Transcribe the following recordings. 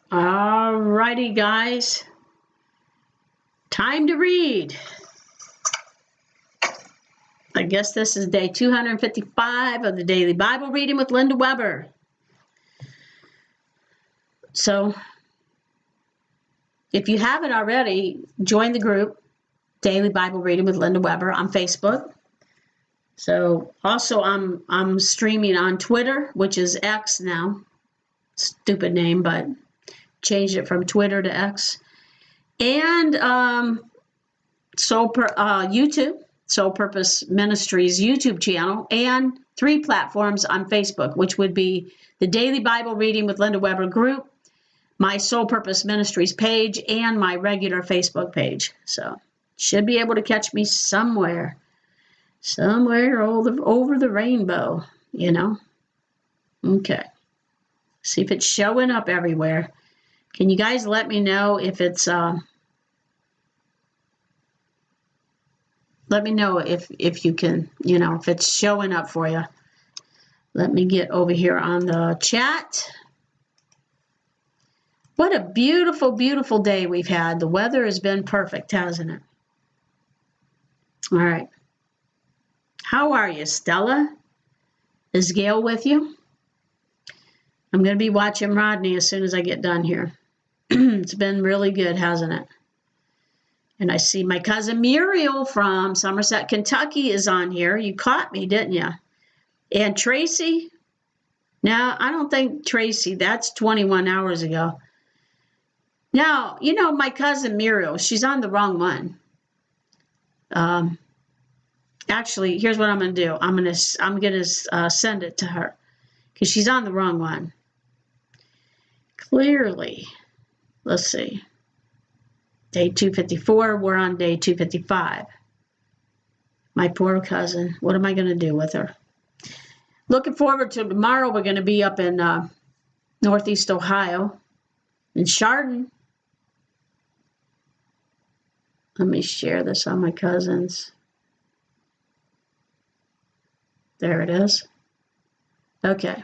All righty, guys. Time to read. I guess this is day 255 of the Daily Bible Reading with Linda Weber. So, if you haven't already, join the group, Daily Bible Reading with Linda Weber, on Facebook. So, also, I'm streaming on Twitter, which is X now. Stupid name, but changed it from Twitter to X. And YouTube, Soul Purpose Ministries YouTube channel, and 3 platforms on Facebook, which would be the Daily Bible Reading with Linda Weber group, my Soul Purpose Ministries page, and my regular Facebook page. So, should be able to catch me somewhere over the rainbow, you know. Okay. See if it's showing up everywhere. Can you guys let me know if it's let me know if you can, you know, if it's showing up for you. Let me get over here on the chat. What a beautiful, beautiful day we've had. The weather has been perfect, hasn't it? All right. How are you, Stella? Is Gail with you? I'm going to be watching Rodney as soon as I get done here. It's been really good, hasn't it? And I see my cousin Muriel from Somerset, Kentucky is on here. You caught me, didn't you? And Tracy? Now, I don't think Tracy, that's 21 hours ago. Now, you know, my cousin Muriel, she's on the wrong one. Actually, here's what I'm going to do. I'm going to send it to her because she's on the wrong one. Clearly. Let's see. Day 254. We're on day 255. My poor cousin. What am I going to do with her? Looking forward to tomorrow. We're going to be up in Northeast Ohio in Chardon. Let me share this on my cousins. There it is. Okay.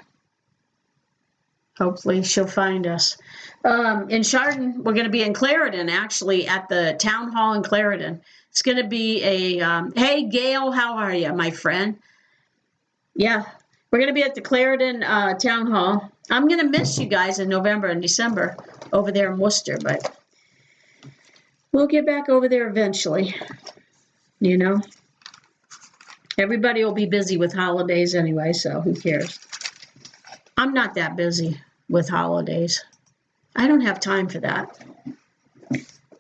Hopefully she'll find us. In Chardon, we're going to be in Clarendon, actually, at the town hall in Clarendon. It's going to be a, hey, Gail, how are you, my friend? Yeah, we're going to be at the Clarendon town hall. I'm going to miss you guys in November and December over there in Worcester, but we'll get back over there eventually, you know. Everybody will be busy with holidays anyway, so who cares? I'm not that busy with holidays. I don't have time for that.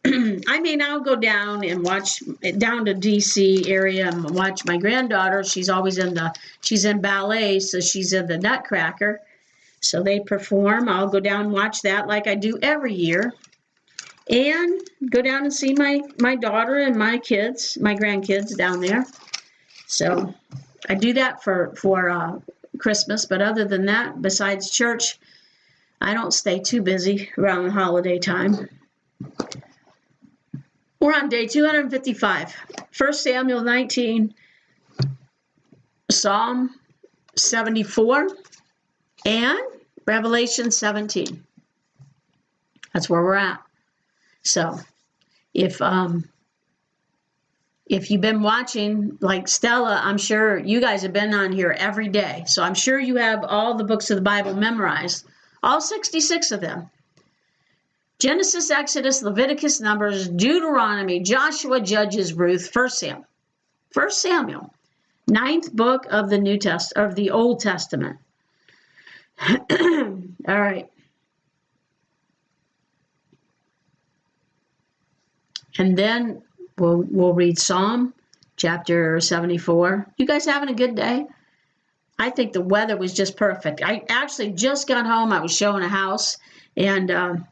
I mean, I'll go down and watch, down to DC area and watch my granddaughter. She's always she's in ballet, so she's in the Nutcracker. So they perform. I'll go down and watch that like I do every year. And go down and see my daughter and my kids, my grandkids down there. So I do that for Christmas, but other than that, besides church, I don't stay too busy around the holiday time. We're on day 255, 1 Samuel 19, Psalm 74, and Revelation 17. That's where we're at. So if you've been watching, like Stella, I'm sure you guys have been on here every day. So I'm sure you have all the books of the Bible memorized, all 66 of them. Genesis, Exodus, Leviticus, Numbers, Deuteronomy, Joshua, Judges, Ruth, 1 Samuel. 1 Samuel, 9th book of the of the Old Testament. All right. And then we'll read Psalm chapter 74. You guys having a good day? I think the weather was just perfect. I actually just got home. I was showing a house and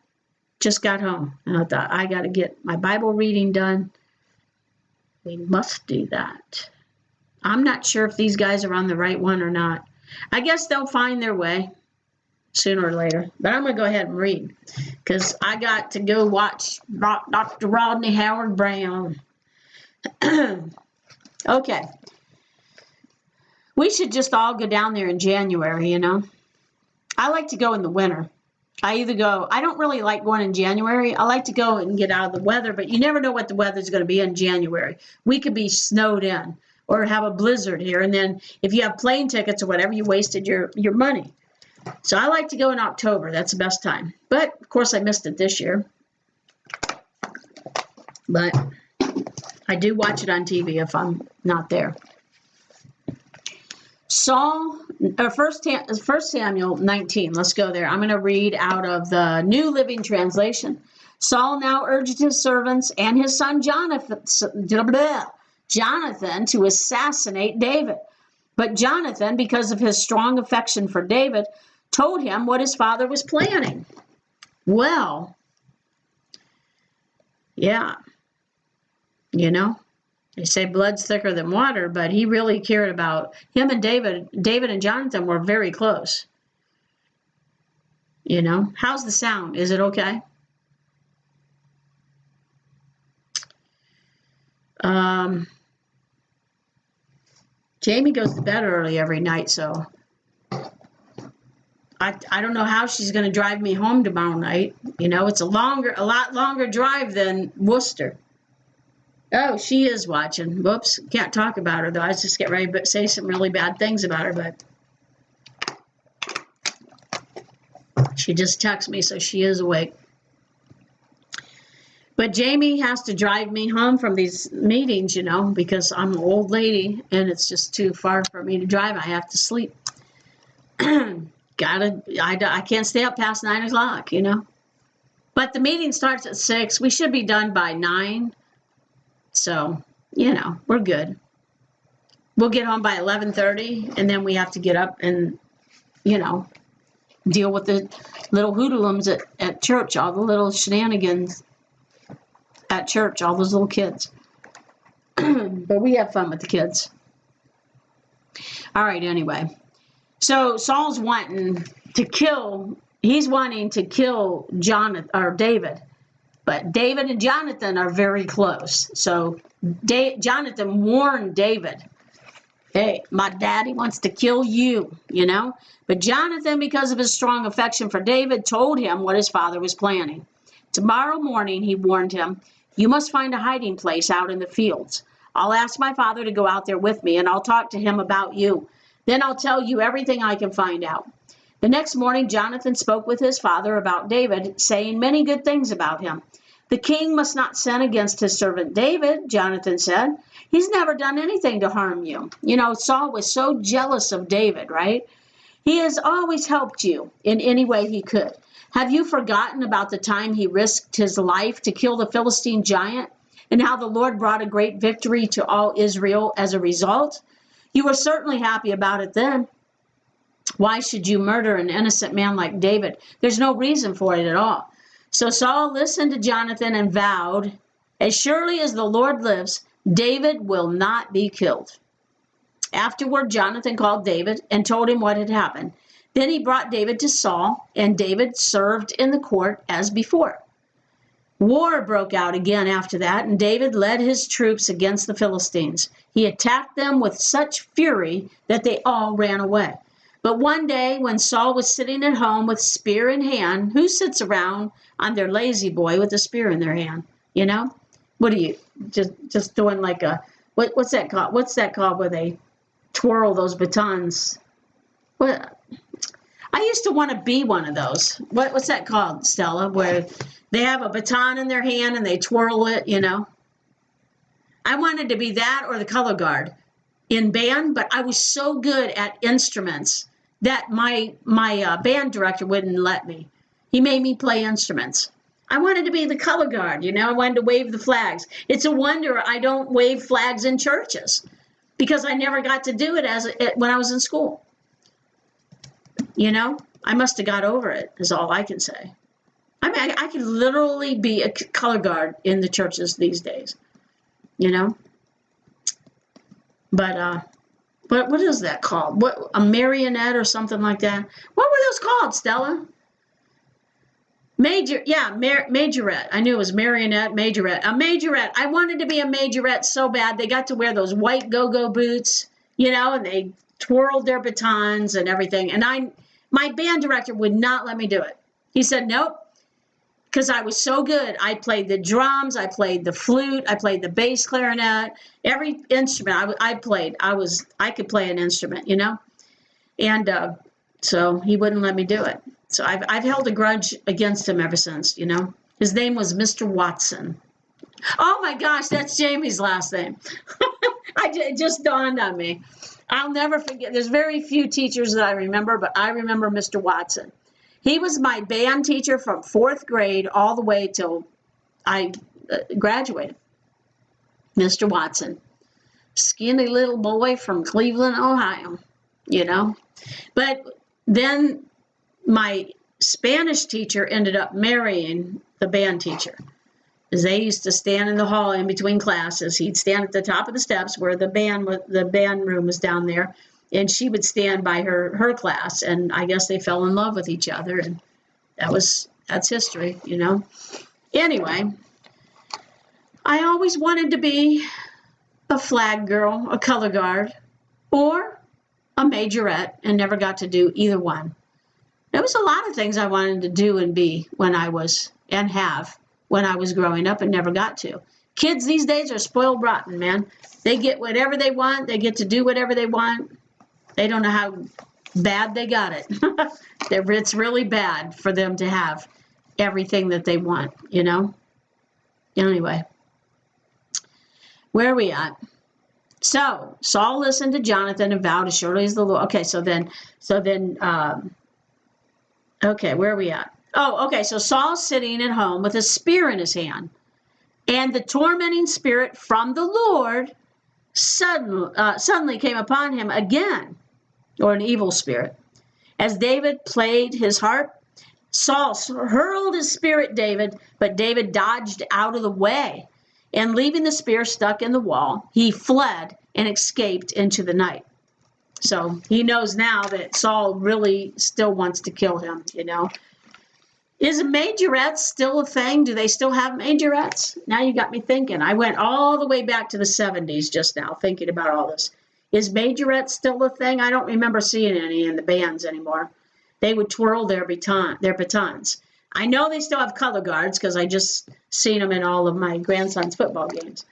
just got home. And I thought, I got to get my Bible reading done. We must do that. I'm not sure if these guys are on the right one or not. I guess they'll find their way sooner or later. But I'm going to go ahead and read because I got to go watch Dr. Rodney Howard Brown. Okay. We should just all go down there in January, you know. I like to go in the winter. I either go, I don't really like going in January. I like to go and get out of the weather, but you never know what the weather's going to be in January. We could be snowed in or have a blizzard here. And then if you have plane tickets or whatever, you wasted your money. So I like to go in October. That's the best time. But of course I missed it this year. But I do watch it on TV if I'm not there. First Samuel 19. Let's go there. I'm going to read out of the New Living Translation. Saul now urged his servants and his son Jonathan to assassinate David. But Jonathan, because of his strong affection for David, told him what his father was planning. Well, yeah, they say blood's thicker than water, but he really cared about him and David. David and Jonathan were very close. How's the sound? Is it okay? Jamie goes to bed early every night, so I don't know how she's going to drive me home tomorrow night. It's a lot longer drive than Worcester. Oh, she is watching. Whoops, can't talk about her though. I was just getting ready to say some really bad things about her, but she just texted me, so she is awake. But Jamie has to drive me home from these meetings, because I'm an old lady and it's just too far for me to drive. I have to sleep. I can't stay up past 9 o'clock, But the meeting starts at 6. We should be done by 9. So, we're good. We'll get home by 11:30, and then we have to get up and, deal with the little hoodlums at church, all the little shenanigans at church, all those little kids. But we have fun with the kids. All right, anyway. So Saul's wanting to kill Jonathan or David. But David and Jonathan are very close. So Jonathan warned David, hey, my daddy wants to kill you, But Jonathan, because of his strong affection for David, told him what his father was planning. Tomorrow morning, he warned him, you must find a hiding place out in the fields. I'll ask my father to go out there with me, and I'll talk to him about you. Then I'll tell you everything I can find out. The next morning, Jonathan spoke with his father about David, saying many good things about him. The king must not sin against his servant David, Jonathan said. He's never done anything to harm you. Saul was so jealous of David, right? He has always helped you in any way he could. Have you forgotten about the time he risked his life to kill the Philistine giant and how the Lord brought a great victory to all Israel as a result? You were certainly happy about it then. Why should you murder an innocent man like David? There's no reason for it at all. So Saul listened to Jonathan and vowed, as surely as the Lord lives, David will not be killed. Afterward, Jonathan called David and told him what had happened. Then he brought David to Saul, and David served in the court as before. War broke out again after that, and David led his troops against the Philistines. He attacked them with such fury that they all ran away. But one day, when Saul was sitting at home with spear in hand, who sits around on their lazy boy with a spear in their hand? What are you just doing like a what's that called? What's that called where they twirl those batons? What? I used to want to be one of those. What's that called, Stella? Where they have a baton in their hand and they twirl it, I wanted to be that or the color guard in band, but I was so good at instruments that my band director wouldn't let me. He made me play instruments. I wanted to be the color guard, I wanted to wave the flags. It's a wonder I don't wave flags in churches because I never got to do it when I was in school. I must have got over it, is all I can say. I mean, I could literally be a color guard in the churches these days, But what is that called? A marionette or something like that? What were those called, Stella? Majorette. I knew it was marionette, majorette. A majorette. I wanted to be a majorette so bad. They got to wear those white go-go boots, and they twirled their batons and everything. And my band director would not let me do it. He said, nope, because I was so good. I played the drums, I played the flute, I played the bass clarinet, every instrument I played. I could play an instrument, you know? And so he wouldn't let me do it. So I've held a grudge against him ever since, you know? His name was Mr. Watson. Oh my gosh, that's Jamie's last name. It just dawned on me. I'll never forget. There's very few teachers that I remember, but I remember Mr. Watson. He was my band teacher from 4th grade all the way till I graduated. Mr. Watson. Skinny little boy from Cleveland, Ohio, you know. But then my Spanish teacher ended up marrying the band teacher. They used to stand in the hall in between classes. He'd stand at the top of the steps where the band room was down there, and she would stand by her class. And I guess they fell in love with each other, and that's history, you know. Anyway, I always wanted to be a flag girl, a color guard, or a majorette, and never got to do either one. There was a lot of things I wanted to do and be when I was growing up and never got to. Kids these days are spoiled rotten, man. They get whatever they want. They get to do whatever they want. They don't know how bad they got it. It's really bad for them to have everything that they want, you know? Anyway, where are we at? So Saul listened to Jonathan and vowed as surely as the Lord. Okay, okay, where are we at? Oh, okay, so Saul's sitting at home with a spear in his hand, and the tormenting spirit from the Lord suddenly came upon him again, or an evil spirit. As David played his harp, Saul hurled his spear at David, but David dodged out of the way, and leaving the spear stuck in the wall, he fled and escaped into the night. So he knows now that Saul really still wants to kill him, you know. Is majorettes still a thing? Do they still have majorettes? Now you got me thinking. I went all the way back to the 70s just now thinking about all this. Is majorettes still a thing? I don't remember seeing any in the bands anymore. They would twirl their batons. I know they still have color guards because I just seen them in all of my grandson's football games.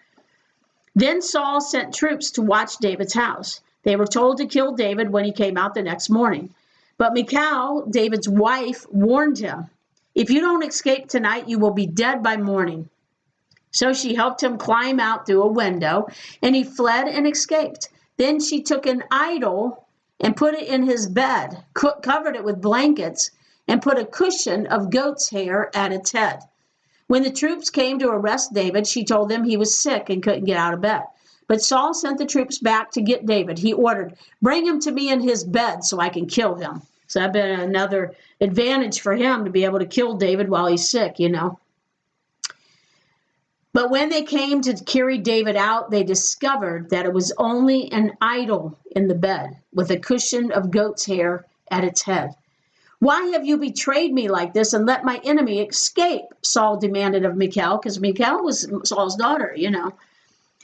Then Saul sent troops to watch David's house. They were told to kill David when he came out the next morning. But Michal, David's wife, warned him, "If you don't escape tonight, you will be dead by morning." So she helped him climb out through a window, and he fled and escaped. Then she took an idol and put it in his bed, covered it with blankets, and put a cushion of goat's hair at its head. When the troops came to arrest David, she told them he was sick and couldn't get out of bed. But Saul sent the troops back to get David. He ordered, "Bring him to me in his bed so I can kill him." So that'd been another advantage for him to be able to kill David while he's sick, you know. But when they came to carry David out, they discovered that it was only an idol in the bed with a cushion of goat's hair at its head. "Why have you betrayed me like this and let my enemy escape?" Saul demanded of Michal, because Michal was Saul's daughter, you know.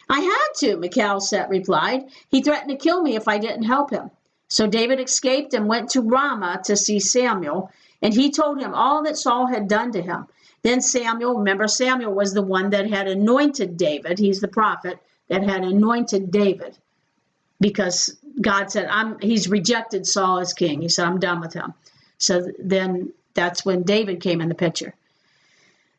"I had to," Michal replied. "He threatened to kill me if I didn't help him." So David escaped and went to Ramah to see Samuel, and he told him all that Saul had done to him. Then Samuel was the one that had anointed David. He's the prophet that had anointed David because God said, he's rejected Saul as king. He said, "I'm done with him." So then that's when David came in the picture.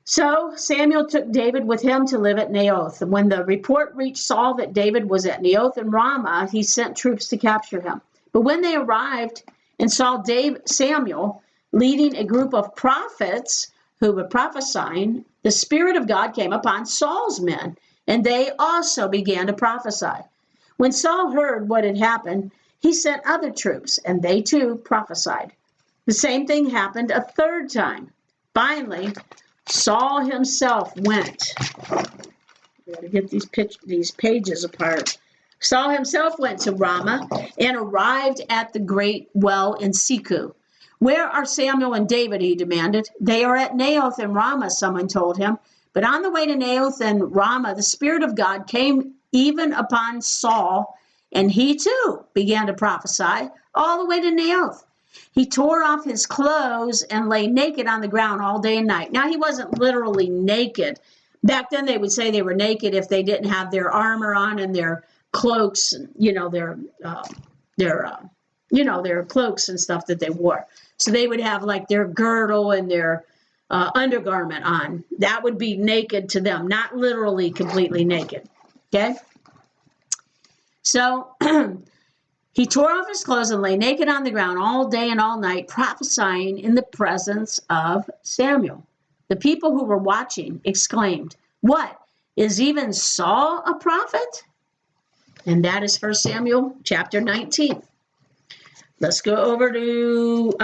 So Samuel took David with him to live at Naoth. And when the report reached Saul that David was at Naoth and Ramah, he sent troops to capture him. But when they arrived and saw Samuel leading a group of prophets who were prophesying, the Spirit of God came upon Saul's men, and they also began to prophesy. When Saul heard what had happened, he sent other troops, and they too prophesied. The same thing happened a third time. Finally, Saul himself went. We got to get these pages apart. Saul himself went to Ramah and arrived at the great well in Siku. "Where are Samuel and David?" he demanded. "They are at Naoth and Ramah," someone told him. But on the way to Naoth and Ramah, the Spirit of God came even upon Saul, and he too began to prophesy all the way to Naoth. He tore off his clothes and lay naked on the ground all day and night. Now, he wasn't literally naked. Back then, they would say they were naked if they didn't have their armor on and their cloaks, their cloaks and stuff that they wore. So they would have like their girdle and their undergarment on. That would be naked to them, not literally completely naked. Okay? So he tore off his clothes and lay naked on the ground all day and all night, prophesying in the presence of Samuel. The people who were watching exclaimed, "What? Is even Saul a prophet?" And that is 1 Samuel chapter 19. Let's go over to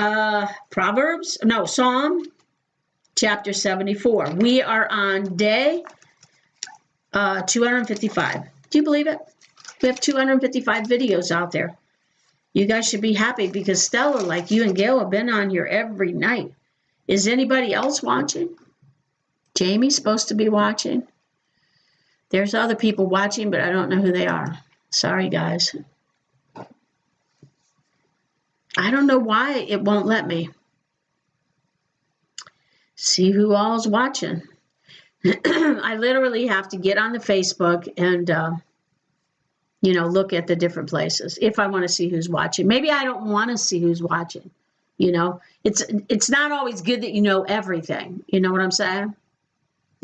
Psalm chapter 74. We are on day 255. Do you believe it? We have 255 videos out there. You guys should be happy because Stella, like you and Gail, have been on here every night. Is anybody else watching? Jamie's supposed to be watching. There's other people watching, but I don't know who they are. Sorry, guys. I don't know why it won't let me see who all's watching. I literally have to get on the Facebook and, look at the different places if I want to see who's watching. Maybe I don't want to see who's watching. It's not always good that you know everything. You know what I'm saying?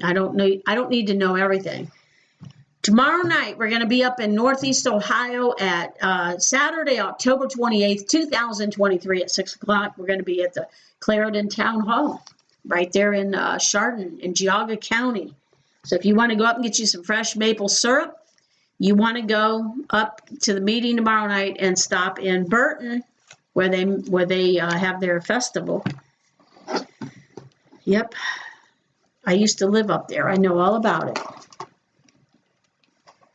I don't need to know everything. Tomorrow night, we're going to be up in Northeast Ohio at Saturday, October 28th, 2023 at 6 o'clock. We're going to be at the Clarendon Town Hall right there in Chardon in Geauga County. So if you want to go up and get you some fresh maple syrup, you want to go up to the meeting tomorrow night and stop in Burton where they have their festival. Yep. I used to live up there. I know all about it.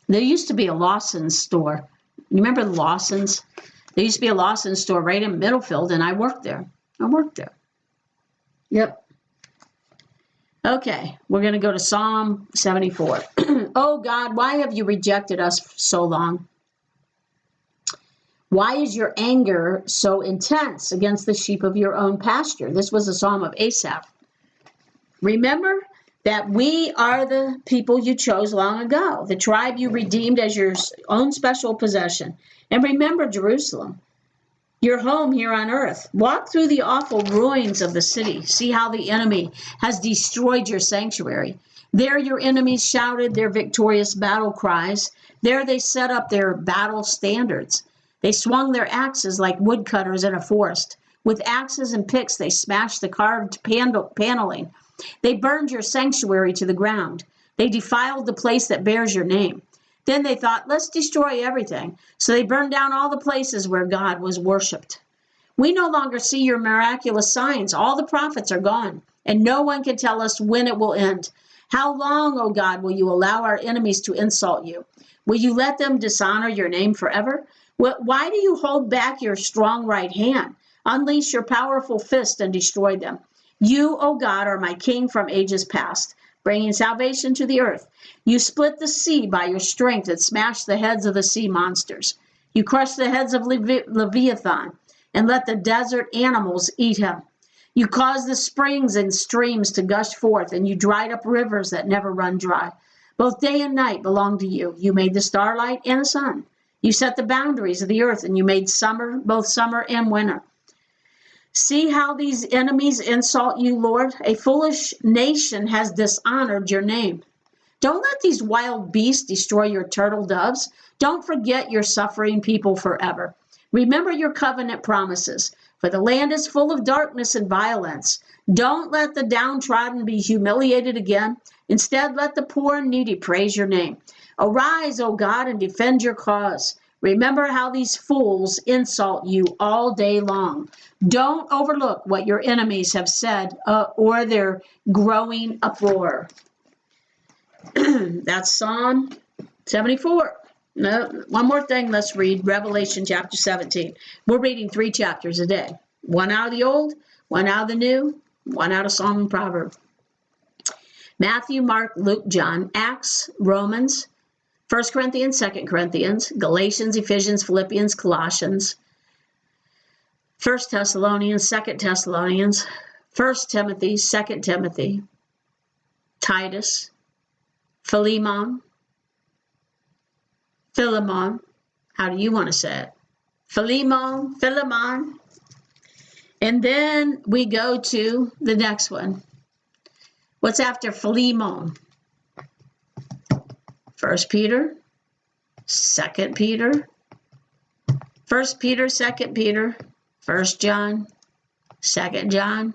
There used to be a Lawson's store. You remember Lawson's? There used to be a Lawson's store right in Middlefield, and I worked there. Yep. Okay, we're going to go to Psalm 74. Oh God, why have you rejected us so long? Why is your anger so intense against the sheep of your own pasture? This was a psalm of Asaph. Remember that we are the people you chose long ago, the tribe you redeemed as your own special possession. And remember Jerusalem, your home here on earth. Walk through the awful ruins of the city. See how the enemy has destroyed your sanctuary. There your enemies shouted their victorious battle cries. There they set up their battle standards. They swung their axes like woodcutters in a forest. With axes and picks they smashed the carved paneling. They burned your sanctuary to the ground. They defiled the place that bears your name. Then they thought, let's destroy everything. So they burned down all the places where God was worshipped. We no longer see your miraculous signs. All the prophets are gone, and no one can tell us when it will end. How long, O God, will you allow our enemies to insult you? Will you let them dishonor your name forever? Why do you hold back your strong right hand? Unleash your powerful fist and destroy them. You, O God, are my king from ages past, bringing salvation to the earth. You split the sea by your strength and smashed the heads of the sea monsters. You crushed the heads of Leviathan and let the desert animals eat him. You caused the springs and streams to gush forth, and you dried up rivers that never run dry. Both day and night belong to you. You made the starlight and the sun. You set the boundaries of the earth, and you made summer, both summer and winter. See how these enemies insult you, Lord? A foolish nation has dishonored your name. Don't let these wild beasts destroy your turtle doves. Don't forget your suffering people forever. Remember your covenant promises, for the land is full of darkness and violence. Don't let the downtrodden be humiliated again. Instead, let the poor and needy praise your name. Arise, O God, and defend your cause. Remember how these fools insult you all day long. Don't overlook what your enemies have said or their growing uproar. That's Psalm 74. No, one more thing, let's read Revelation chapter 17. We're reading 3 chapters a day. One out of the old, one out of the new, one out of Psalm and Proverb. Matthew, Mark, Luke, John, Acts, Romans, 1 Corinthians, 2 Corinthians, Galatians, Ephesians, Philippians, Colossians, 1 Thessalonians, 2 Thessalonians, 1 Timothy, 2 Timothy, Titus, Philemon, how do you want to say it? Philemon. And then we go to the next one. What's after Philemon? 1 Peter, 2 Peter, 1 Peter, 2 Peter, 1 John, 2 John,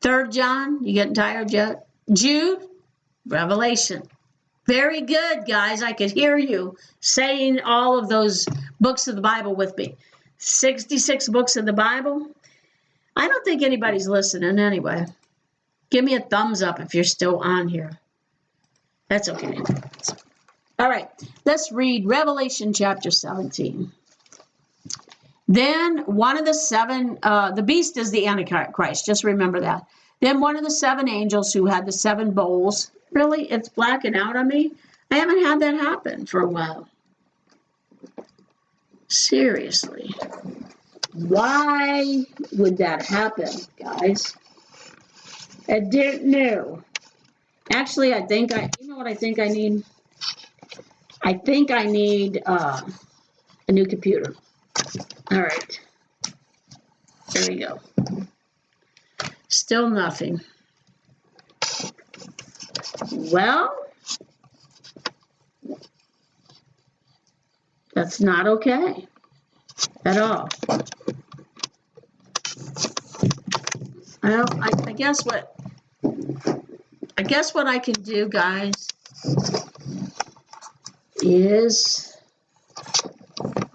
3 John. You getting tired yet? Jude, Revelation. Very good, guys. I could hear you saying all of those books of the Bible with me. 66 books of the Bible. I don't think anybody's listening anyway. Give me a thumbs up if you're still on here. That's okay. All right, let's read Revelation chapter 17. Then one of the seven, the beast is the Antichrist, just remember that. Then one of the seven angels who had the seven bowls, really, it's blacking out on me. I haven't had that happen for a while. Seriously. Why would that happen, guys? I didn't know. Actually, you know what I think I need? I think I need a new computer. All right. There we go. Still nothing. Well, that's not okay at all. Well, I guess what I can do, guys, is